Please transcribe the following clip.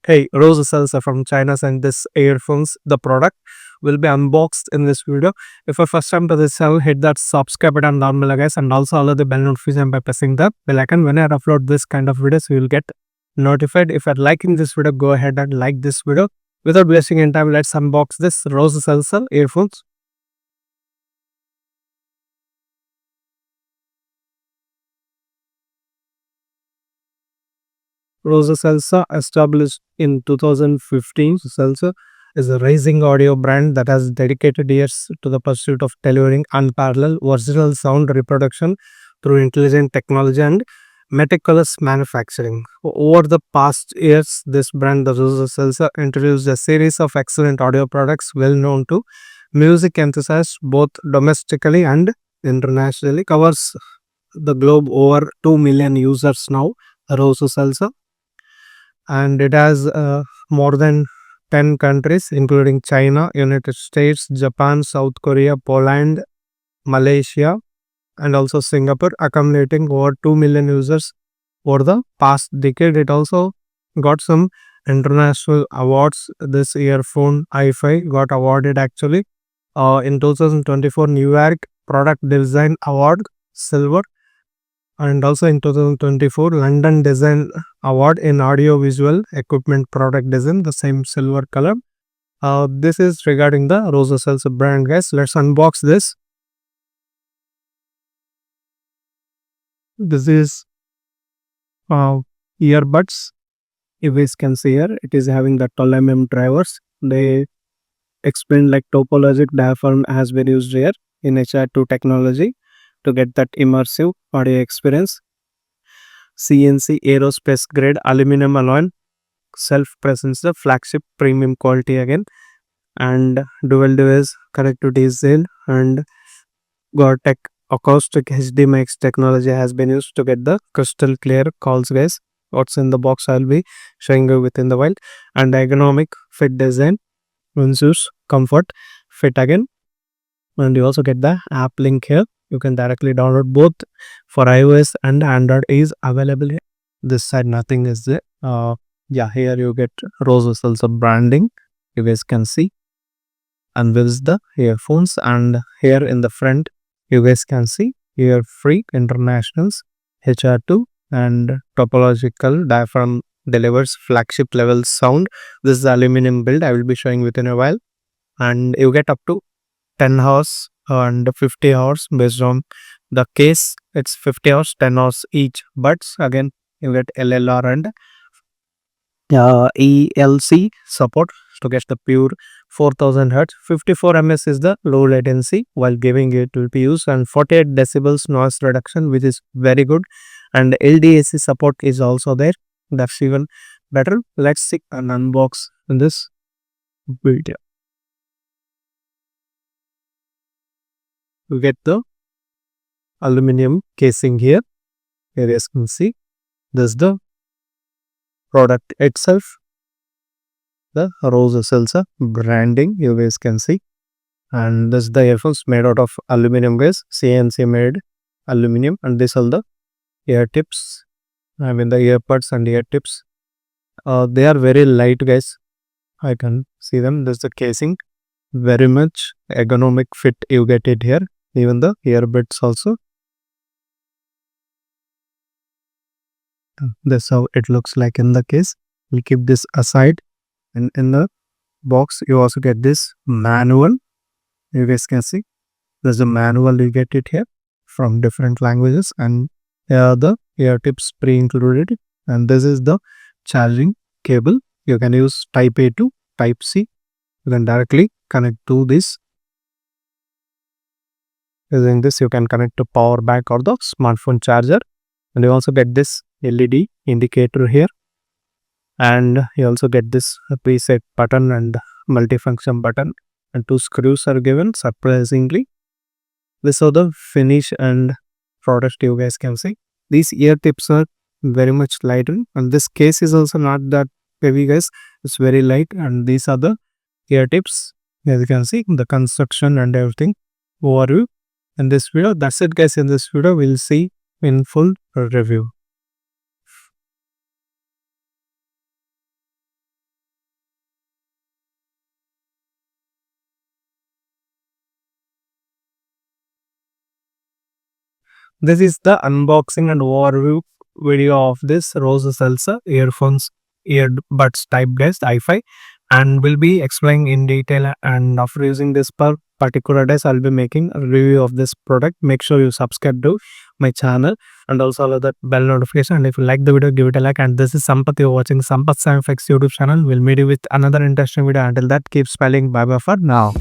Hey, ROSESELSA from China sent this earphones. The product will be unboxed in this video. If you're first time to this channel, hit that subscribe button down below, guys, and also allow the bell notification by pressing the bell icon. When I upload this kind of videos, you will get notified. If you're liking this video, go ahead and like this video. Without wasting any time, let's unbox this ROSESELSA earphones. ROSESELSA, established in 2015, ROSESELSA is a rising audio brand that has dedicated years to the pursuit of delivering unparalleled original sound reproduction through intelligent technology and meticulous manufacturing. Over the past years, this brand, the ROSESELSA, introduced a series of excellent audio products well known to music enthusiasts both domestically and internationally. Covers the globe over 2 million users now, ROSESELSA, and it has more than 10 countries including China, United States, Japan, South Korea, Poland, Malaysia, and also Singapore, accumulating over 2 million users over the past decade. It also got some international awards. This earphone i5 got awarded actually in 2024 New York Product Design Award Silver, and also in 2024 London Design Award in Audio Visual Equipment Product Design, the same silver color. This is regarding the ROSESELSA brand, guys. Let's unbox this. This is earbuds. You guys can see here, it is having the 12 drivers. They explain like topologic diaphragm has been used here in HR2 technology to get that immersive audio experience. CNC aerospace grade aluminum alloy self presence, the flagship premium quality again, and dual device connectivity is there, and Gore-Tex acoustic HD Max technology has been used to get the crystal clear calls, guys. What's in the box I'll be showing you within the while. And ergonomic fit design ensures comfort, fit again, and you also get the app link here. You can directly download both for iOS and Android is available here. This side nothing is there. Yeah, here you get ROSESELSA branding, you guys can see, and this is the earphones. And here in the front you guys can see Earfree Internationals HR2 and topological diaphragm delivers flagship level sound. This is the aluminum build I will be showing within a while, and you get up to 10 hours and 50 hours based on the case. It's 50 hours, 10 hours each, but again you get LLR and ELC support to get the pure 4000 Hz. 54 ms is the low latency while giving it will be used, and 48 decibels noise reduction, which is very good, and LDAC support is also there. That's even better. Let's see and unbox in this video. You get the aluminum casing here. Here you can see this is the product itself, the ROSESELSA branding, you guys can see, and this is the earphones made out of aluminum, guys, CNC made aluminum, and this all the ear tips, I mean the earbuds and ear tips. They are very light, guys. I can see them. This is the casing, very much ergonomic fit you get it here. Even the earbuds also. That's how it looks like in the case. We'll keep this aside, and in the box you also get this manual. You guys can see there's a manual, you get it here from different languages, and here are the ear tips pre-included, and this is the charging cable. You can use type A to type C. You can directly connect to this. Using this you can connect to power bank or the smartphone charger, and you also get this LED indicator here, and you also get this preset button and multifunction button, and 2 screws are given surprisingly. This is the finish and product you guys can see. These ear tips are very much lighter, and this case is also not that heavy, guys. It's very light, and these are the ear tips. As you can see the construction and everything overview in this video. That's it, guys. In this video we'll see in full review. This is the unboxing and overview video of this ROSESELSA earbuds type based i5, and will be explaining in detail. And after using this particular days, I'll be making a review of this product. Make sure you subscribe to my channel and also allow that bell notification. And if you like the video, give it a like. And this is Sampath. You're watching Sampath Science YouTube channel. We'll meet you with another interesting video. Until that, keep smiling. Bye bye for now.